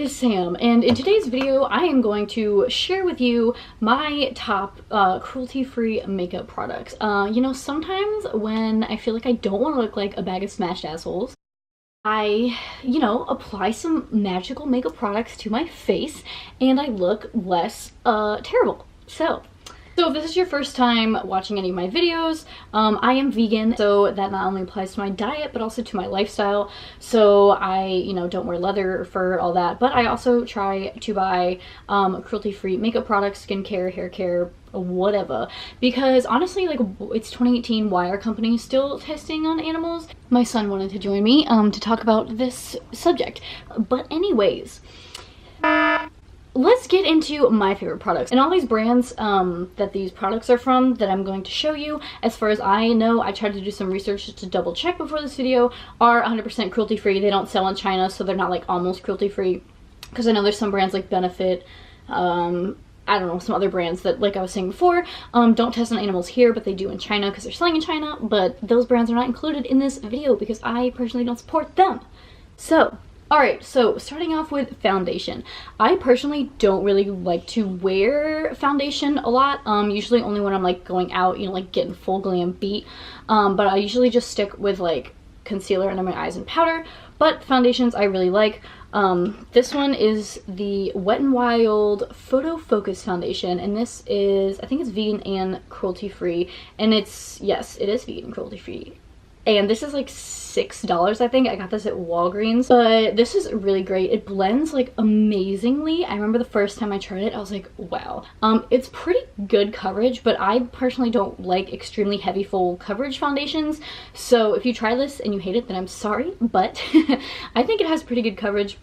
name's Sam, and in today's video I am going to share with you my top cruelty-free makeup products. You know, sometimes when I feel like I don't want to look like a bag of smashed assholes, I, you know, apply some magical makeup products to my face and I look less terrible. So if this is your first time watching any of my videos, I am vegan, so that not only applies to my diet but also to my lifestyle. So I, you know, don't wear leather or fur, all that, but I also try to buy cruelty-free makeup products, skincare, hair care, whatever, because honestly, like, it's 2018, why are companies still testing on animals? My son wanted to join me to talk about this subject, but anyways, let's get into my favorite products. And all these brands that these products are from that I'm going to show you, as far as I know, I tried to do some research to double check before this video, are 100% cruelty free. They don't sell in China, so they're not like almost cruelty free, because I know there's some brands like Benefit, I don't know, some other brands that, like I was saying before, don't test on animals here, but they do in China because they're selling in China. But those brands are not included in this video because I personally don't support them. So alright, so starting off with foundation. I personally don't really like to wear foundation a lot, usually only when I'm like going out, you know, like getting full glam beat, but I usually just stick with like concealer under my eyes and powder. But foundations I really like. This one is the Wet n Wild Photo Focus Foundation, and this is, I think it's vegan and cruelty free, and it's, yes, it is vegan and cruelty free. And this is like $6, I think. I got this at Walgreens, but this is really great. It blends like amazingly. I remember the first time I tried it, I was like, wow. It's pretty good coverage, but I personally don't like extremely heavy full coverage foundations. So if you try this and you hate it, then I'm sorry, but I think it has pretty good coverage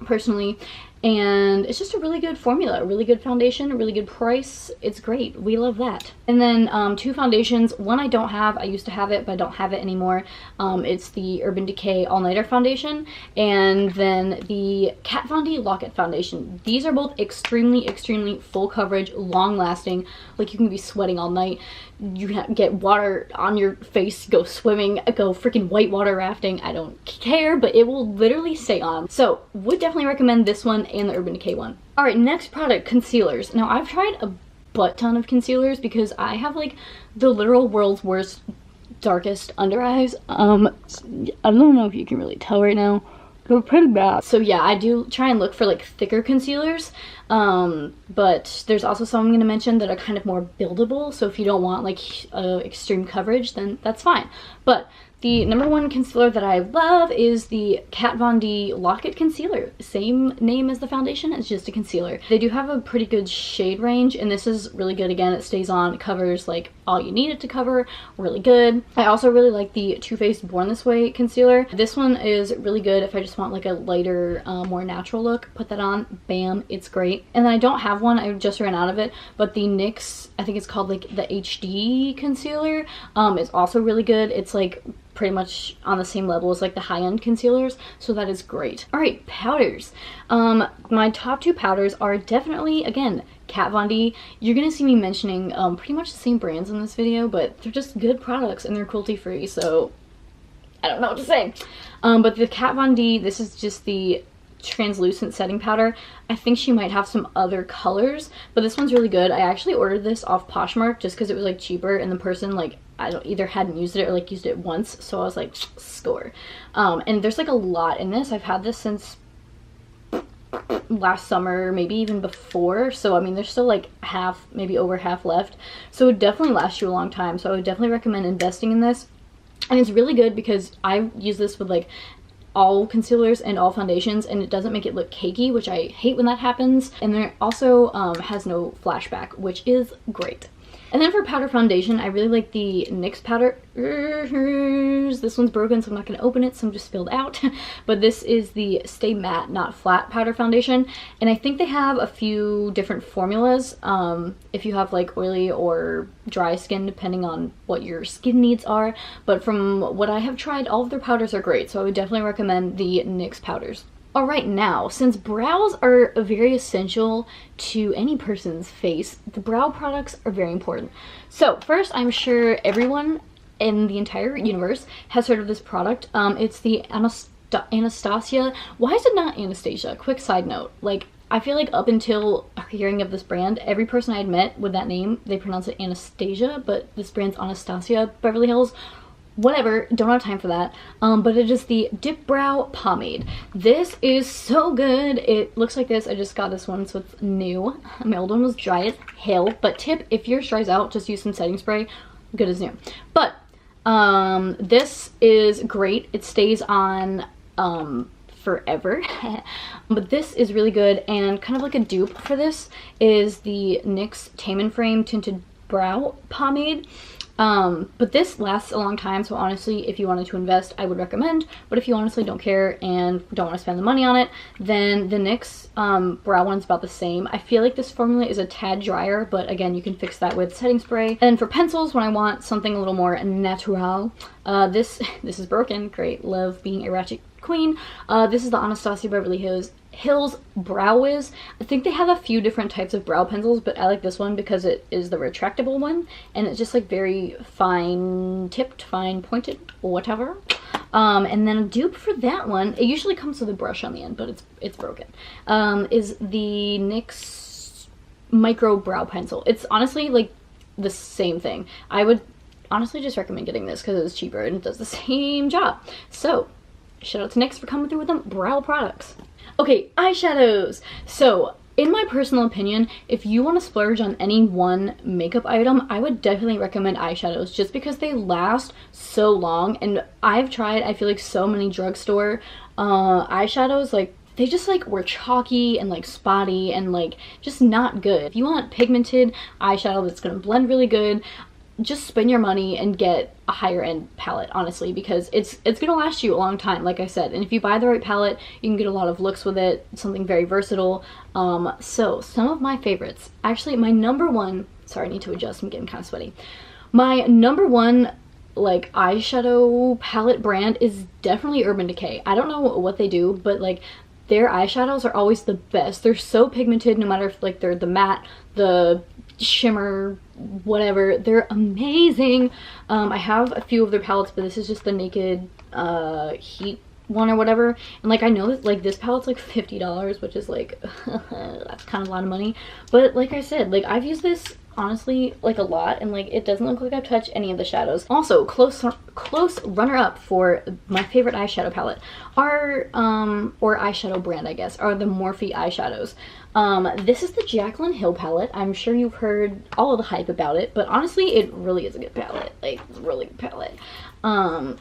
personally, and it's just a really good formula, a really good foundation, a really good price. It's great. We love that. And then two foundations. One I don't have. I used to have it, but I don't have it anymore. It's the Urban Decay All Nighter foundation, and then the Kat Von D Lock-It foundation. These are both extremely full coverage, long lasting. Like, you can be sweating all night. You can get water on your face, go swimming, go freaking whitewater rafting. I don't care, but it will literally stay on. So would definitely recommend this one and the Urban Decay one. All right, next product, concealers. Now, I've tried a butt ton of concealers because I have like the literal world's worst, darkest under eyes. I don't know if you can really tell right now. They're pretty bad. So yeah, I do try and look for like thicker concealers, but there's also some I'm going to mention that are kind of more buildable. So if you don't want like extreme coverage, then that's fine. But the number one concealer that I love is the Kat Von D Lock-It Concealer. Same name as the foundation, it's just a concealer. They do have a pretty good shade range, and this is really good. Again, it stays on, it covers like all you need it to cover, really good. I also really like the Too Faced Born This Way concealer. This one is really good if I just want like a lighter, more natural look. Put that on, bam, it's great. And then I don't have one, I just ran out of it, but the NYX, I think it's called like the HD concealer, is also really good. It's like pretty much on the same level as like the high-end concealers, so that is great. All right, powders. My top two powders are definitely, again, Kat Von D. You're gonna see me mentioning pretty much the same brands in this video, but they're just good products and they're cruelty-free, so I don't know what to say. But the Kat Von D, this is just the translucent setting powder. I think she might have some other colors, but this one's really good. I actually ordered this off Poshmark just because it was like cheaper, and the person like either hadn't used it or like used it once, so I was like, score. And there's like a lot in this. I've had this since last summer, maybe even before, so I mean there's still like half, maybe over half left, so it would definitely last you a long time. So I would definitely recommend investing in this. And it's really good because I use this with like all concealers and all foundations, and it doesn't make it look cakey, which I hate when that happens. And then it also has no flashback, which is great. And then for powder foundation, I really like the NYX powder. This one's broken, so I'm not going to open it, some just spilled out. But this is the Stay Matte Not Flat powder foundation. And I think they have a few different formulas if you have like oily or dry skin, depending on what your skin needs are. But from what I have tried, all of their powders are great, so I would definitely recommend the NYX powders. Alright, now, since brows are very essential to any person's face, the brow products are very important. So, first, I'm sure everyone in the entire universe has heard of this product. It's the Anastasia Anastasia. Why is it not Anastasia? Quick side note, like, I feel like up until hearing of this brand, every person I had met with that name, they pronounce it Anastasia, but this brand's Anastasia Beverly Hills. Whatever, don't have time for that. But it is the Dipbrow Pomade. This is so good. It looks like this. I just got this one, so it's new. My old one was dry as hell, but tip, if yours dries out, just use some setting spray. Good as new. But this is great. It stays on forever. But this is really good, and kind of like a dupe for this is the NYX Tame Frame Tinted Brow Pomade. But this lasts a long time, so honestly, if you wanted to invest, I would recommend. But if you honestly don't care and don't want to spend the money on it, then the NYX brow one's about the same. I feel like this formula is a tad drier, but again, you can fix that with setting spray. And for pencils, when I want something a little more natural, this is broken. Great, love being a ratchet queen. This is the Anastasia Beverly Hills Brow Wiz. I think they have a few different types of brow pencils, but I like this one because it is the retractable one, and it's just like very fine tipped, fine pointed, whatever. And then a dupe for that one, it usually comes with a brush on the end, but it's broken, is the NYX Micro Brow Pencil. It's honestly like the same thing. I would honestly just recommend getting this because it's cheaper and it does the same job. So shout out to NYX for coming through with them brow products. Okay, eyeshadows. So, in my personal opinion, if you want to splurge on any one makeup item, I would definitely recommend eyeshadows just because they last so long. And I've tried, I feel like, so many drugstore eyeshadows, like, they just like were chalky and like spotty and like just not good. If you want pigmented eyeshadow that's gonna blend really good, just spend your money and get a higher end palette, honestly, because it's gonna last you a long time, like I said. And if you buy the right palette, you can get a lot of looks with it, something very versatile. So some of my favorites, actually my number one, sorry, I need to adjust, I'm getting kind of sweaty. My number one like eyeshadow palette brand is definitely Urban Decay. I don't know what they do, but like their eyeshadows are always the best. They're so pigmented, no matter if like they're the matte, the shimmer, whatever, they're amazing. I have a few of their palettes, but this is just the Naked Heat one or whatever, and like I know that like this palette's like $50, which is like that's kind of a lot of money, but like I said, like I've used this honestly like a lot, and like it doesn't look like I've touched any of the shadows. Also, close runner-up for my favorite eyeshadow palette are or eyeshadow brand, I guess, are the Morphe eyeshadows. This is the Jaclyn Hill palette. I'm sure you've heard all of the hype about it, but honestly it really is a good palette. Like, it's a really good palette.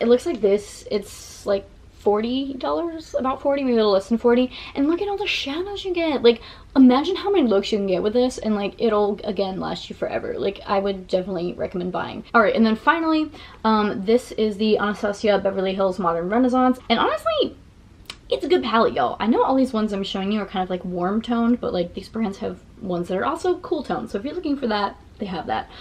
It looks like this. It's like $40, about 40, maybe a little less than 40, and look at all the shadows you get. Like, imagine how many looks you can get with this, and like it'll again last you forever. Like, I would definitely recommend buying. All right, and then finally, this is the Anastasia Beverly Hills Modern Renaissance, and honestly it's a good palette, y'all. I know all these ones I'm showing you are kind of like warm toned, but like these brands have ones that are also cool toned, so if you're looking for that, they have that.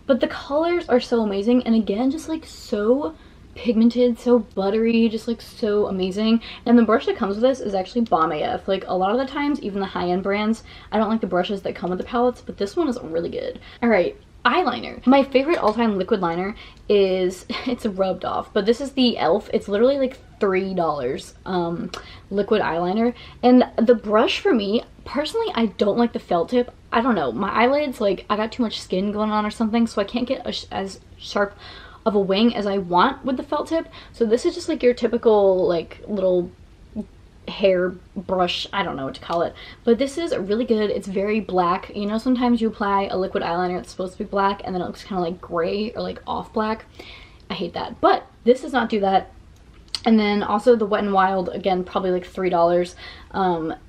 But the colors are so amazing, and again, just like so pigmented, so buttery, just like so amazing. And the brush that comes with this is actually bomb AF. Like, a lot of the times, even the high-end brands, I don't like the brushes that come with the palettes, but this one is really good. All right, eyeliner. My favorite all-time liquid liner is, it's rubbed off, but this is the e.l.f. It's literally like $3 liquid eyeliner, and the brush for me personally, I don't like the felt tip. I don't know, my eyelids, like, I got too much skin going on or something, so I can't get as sharp of a wing as I want with the felt tip. So this is just like your typical like little hair brush, I don't know what to call it, but this is really good. It's very black. You know, sometimes you apply a liquid eyeliner that's supposed to be black and then it looks kind of like gray or like off black. I hate that, but this does not do that. And then also the Wet n Wild, again, probably like $3,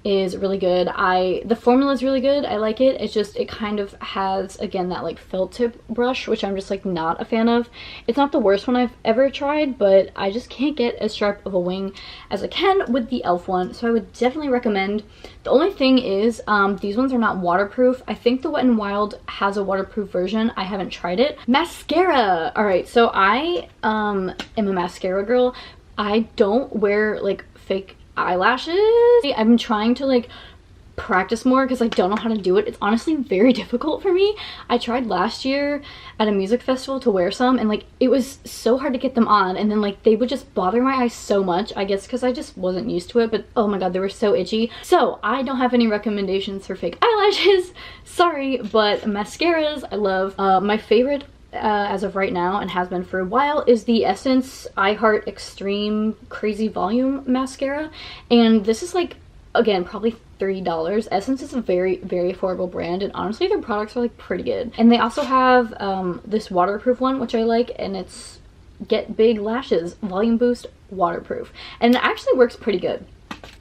is really good. The formula is really good. I like it. It's just, it kind of has, again, that like felt tip brush, which I'm just like not a fan of. It's not the worst one I've ever tried, but I just can't get as sharp of a wing as I can with the e.l.f. one. So I would definitely recommend. The only thing is, these ones are not waterproof. I think the Wet n Wild has a waterproof version. I haven't tried it. Mascara. All right, so I am a mascara girl. I don't wear like fake eyelashes. I've been trying to like practice more because I don't know how to do it. It's honestly very difficult for me. I tried last year at a music festival to wear some, and like it was so hard to get them on, and then like they would just bother my eyes so much, I guess because I just wasn't used to it, but oh my god, they were so itchy. So I don't have any recommendations for fake eyelashes, sorry, but mascaras I love. My favorite as of right now, and has been for a while, is the Essence I Heart Extreme Crazy Volume Mascara, and this is like, again, probably $3. Essence is a very, very affordable brand, and honestly their products are like pretty good. And they also have this waterproof one, which I like, and it's Get Big Lashes Volume Boost Waterproof, and it actually works pretty good.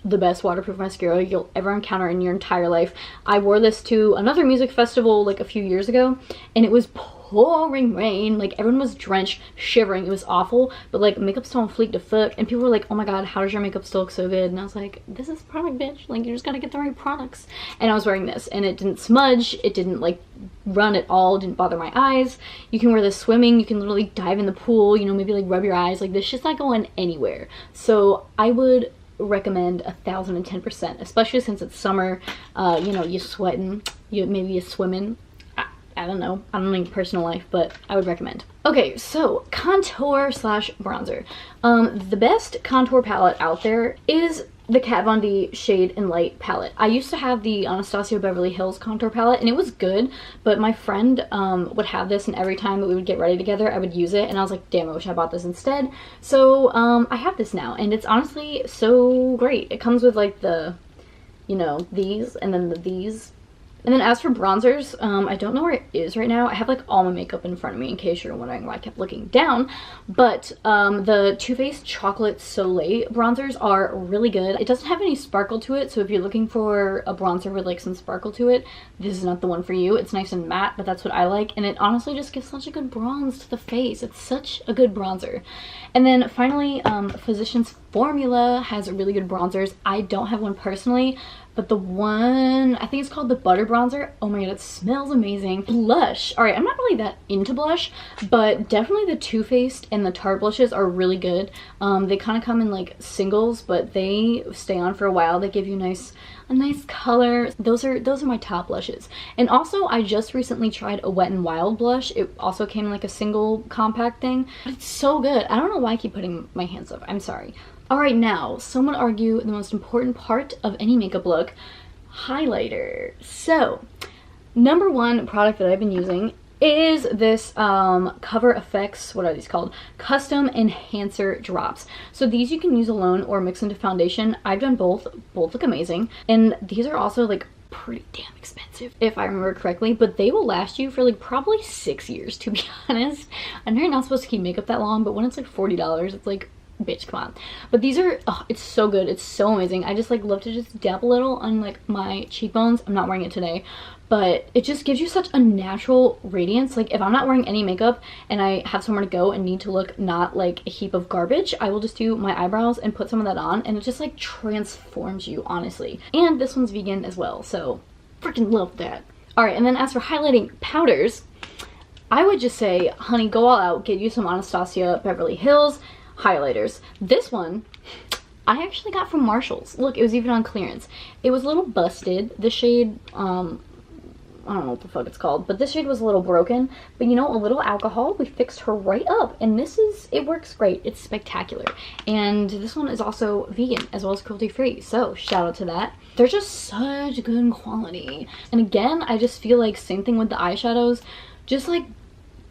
The best waterproof mascara you'll ever encounter in your entire life. I wore this to another music festival like a few years ago, and it was pouring rain, like everyone was drenched, shivering, it was awful, but like makeup's still on fleek to foot, and people were like, oh my god, how does your makeup still look so good? And I was like, this is product, bitch, like you just gotta get the right products. And I was wearing this, and it didn't smudge, it didn't like run at all, didn't bother my eyes. You can wear this swimming, you can literally dive in the pool, you know, maybe like rub your eyes, like this shit's not going anywhere. So I would recommend 1010%, especially since it's summer. You know, you're sweating, maybe you're swimming. I don't know your personal life, but I would recommend. Okay, so contour slash bronzer. The best contour palette out there is the Kat Von D Shade and Light palette. I used to have the Anastasia Beverly Hills contour palette, and it was good, but my friend would have this, and every time that we would get ready together I would use it, and I was like, damn, I wish I bought this instead. So I have this now, and it's honestly so great. It comes with like the, you know, these, and then these. And then as for bronzers, I don't know where it is right now. I have like all my makeup in front of me in case you're wondering why I kept looking down. But the Too Faced Chocolate Soleil bronzers are really good. It doesn't have any sparkle to it, so if you're looking for a bronzer with like some sparkle to it, this is not the one for you. It's nice and matte, but that's what I like. And it honestly just gives such a good bronze to the face. It's such a good bronzer. And then finally, Physicians Formula has really good bronzers. I don't have one personally, but the one, I think it's called the Butter Bronzer. Oh my god, it smells amazing. Blush. Alright, I'm not really that into blush, but definitely the Too Faced and the Tarte blushes are really good. They kind of come in like singles, but they stay on for a while. They give you a nice color. Those are my top blushes. And also, I just recently tried a Wet n Wild blush. It also came in like a single compact thing, but it's so good. I don't know why I keep putting my hands up. I'm sorry. Alright, now, some would argue the most important part of any makeup look, highlighter. So, number one product that I've been using is this Cover FX, what are these called? Custom Enhancer Drops. So these you can use alone or mix into foundation. I've done both. Both look amazing. And these are also like pretty damn expensive, if I remember correctly, but they will last you for like probably 6 years, to be honest. I know you're not supposed to keep makeup that long, but when it's like $40, it's like, bitch, come on. But these are, oh, it's so good. It's so amazing. I just like love to just dab a little on like my cheekbones. I'm not wearing it today, but it just gives you such a natural radiance. Like if I'm not wearing any makeup and I have somewhere to go and need to look not like a heap of garbage, I will just do my eyebrows and put some of that on, and it just like transforms you, honestly. And this one's vegan as well, so freaking love that. Alright, and then as for highlighting powders, I would just say, honey, go all out. Get you some Anastasia Beverly Hills highlighters. This one I actually got from Marshall's. Look, it was even on clearance. It was a little busted. The shade, I don't know what the fuck it's called, but this shade was a little broken. But you know, a little alcohol, we fixed her right up. And this is, it works great. It's spectacular. And this one is also vegan as well as cruelty free. So shout out to that. They're just such good quality. And again, I just feel like same thing with the eyeshadows. Just like,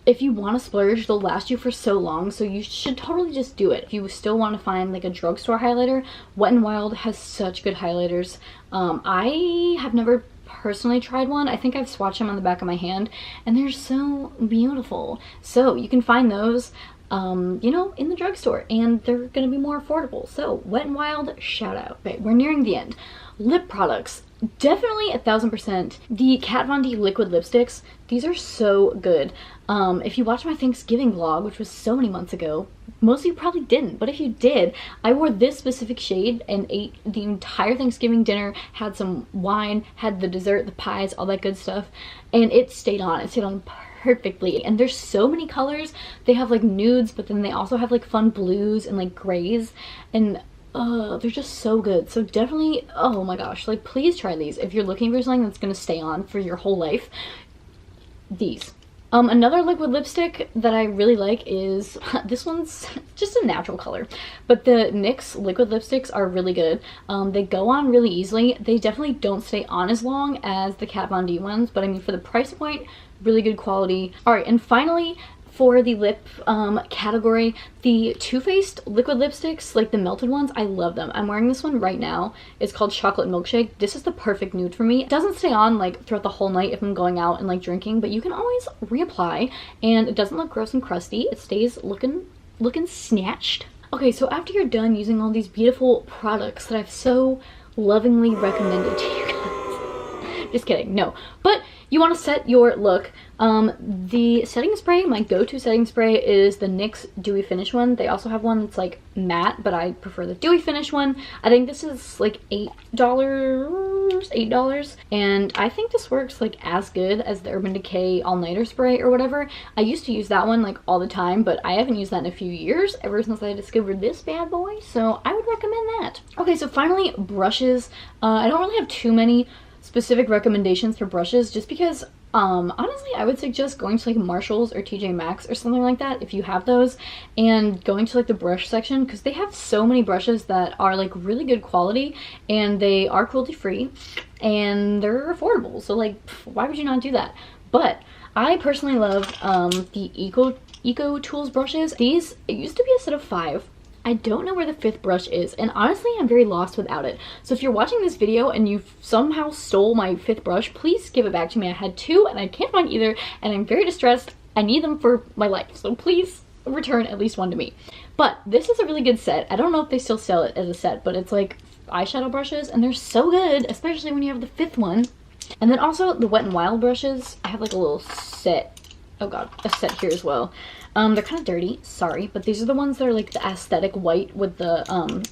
if you want to splurge, they'll last you for so long, so you should totally just do it. If you still want to find like a drugstore highlighter, Wet n Wild has such good highlighters. I have never personally tried one. I think I've swatched them on the back of my hand, and they're so beautiful. So you can find those, you know, in the drugstore, and they're gonna be more affordable. So Wet n Wild, shout out. Okay, we're nearing the end. Lip products. Definitely 1000%. The Kat Von D liquid lipsticks, these are so good. If you watched my Thanksgiving vlog, which was so many months ago, most of you probably didn't, but if you did, I wore this specific shade and ate the entire Thanksgiving dinner, had some wine, had the dessert, the pies, all that good stuff, and it stayed on. It stayed on perfectly. And there's so many colors. They have like nudes, but then they also have like fun blues and like grays, and they're just so good. So definitely, oh my gosh, like please try these if you're looking for something that's gonna stay on for your whole life. These. Another liquid lipstick that I really like is, this one's just a natural color, but the NYX liquid lipsticks are really good. They go on really easily. They definitely don't stay on as long as the Kat Von D ones, but I mean for the price point, really good quality. Alright, and finally, for the lip category, the Too Faced liquid lipsticks, like the melted ones, I love them. I'm wearing this one right now. It's called Chocolate Milkshake. This is the perfect nude for me. It doesn't stay on like throughout the whole night if I'm going out and like drinking, but you can always reapply, and it doesn't look gross and crusty. It stays looking snatched. Okay, so after you're done using all these beautiful products that I've so lovingly recommended to you guys, just kidding, no, but you want to set your look. The setting spray, my go-to setting spray is the NYX Dewy Finish one. They also have one that's like matte, but I prefer the Dewy Finish one. I think this is like $8, and I think this works like as good as the Urban Decay All Nighter spray or whatever. I used to use that one like all the time, but I haven't used that in a few years, ever since I discovered this bad boy, so I would recommend that. Okay, so finally, brushes. I don't really have too many specific recommendations for brushes, just because honestly I would suggest going to like Marshalls or TJ Maxx or something like that if you have those, and going to like the brush section, because they have so many brushes that are like really good quality, and they are cruelty free and they're affordable, so like why would you not do that? But I personally love the Eco Tools brushes. These, it used to be a set of 5. I don't know where the 5th brush is, and honestly I'm very lost without it. So if you're watching this video and you somehow stole my 5th brush, please give it back to me. I had 2 and I can't find either, and I'm very distressed. I need them for my life, so please return at least one to me. But this is a really good set. I don't know if they still sell it as a set, but it's like eyeshadow brushes, and they're so good, especially when you have the 5th one. And then also the Wet n Wild brushes. I have like a little set, oh god, a set here as well. They're kind of dirty, sorry, but these are the ones that are like the aesthetic white with the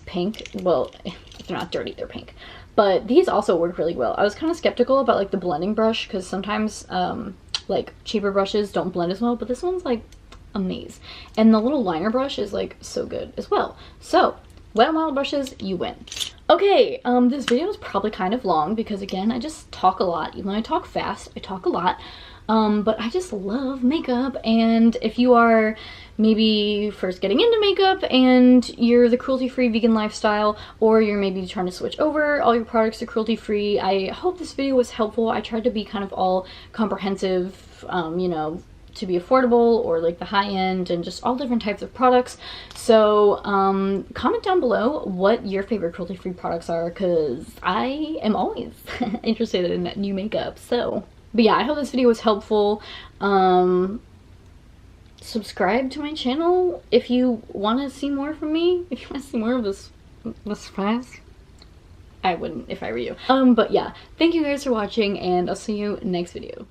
pink. Well, if they're not dirty, they're pink. But these also work really well. I was kind of skeptical about like the blending brush, because sometimes like cheaper brushes don't blend as well, but this one's like amazing. And the little liner brush is like so good as well. So Wet n Wild brushes, you win. Okay, this video is probably kind of long because again, I just talk a lot. Even though I talk fast, I talk a lot. But I just love makeup, and if you are maybe first getting into makeup and you're the cruelty-free vegan lifestyle, or you're maybe trying to switch over all your products to cruelty-free, I hope this video was helpful. I tried to be kind of all comprehensive, you know, to be affordable or like the high end, and just all different types of products. So comment down below what your favorite cruelty-free products are, because I am always interested in new makeup. So but yeah, I hope this video was helpful. Subscribe to my channel if you want to see more from me. If you want to see more of this class. I wouldn't if I were you. But yeah, thank you guys for watching, and I'll see you next video.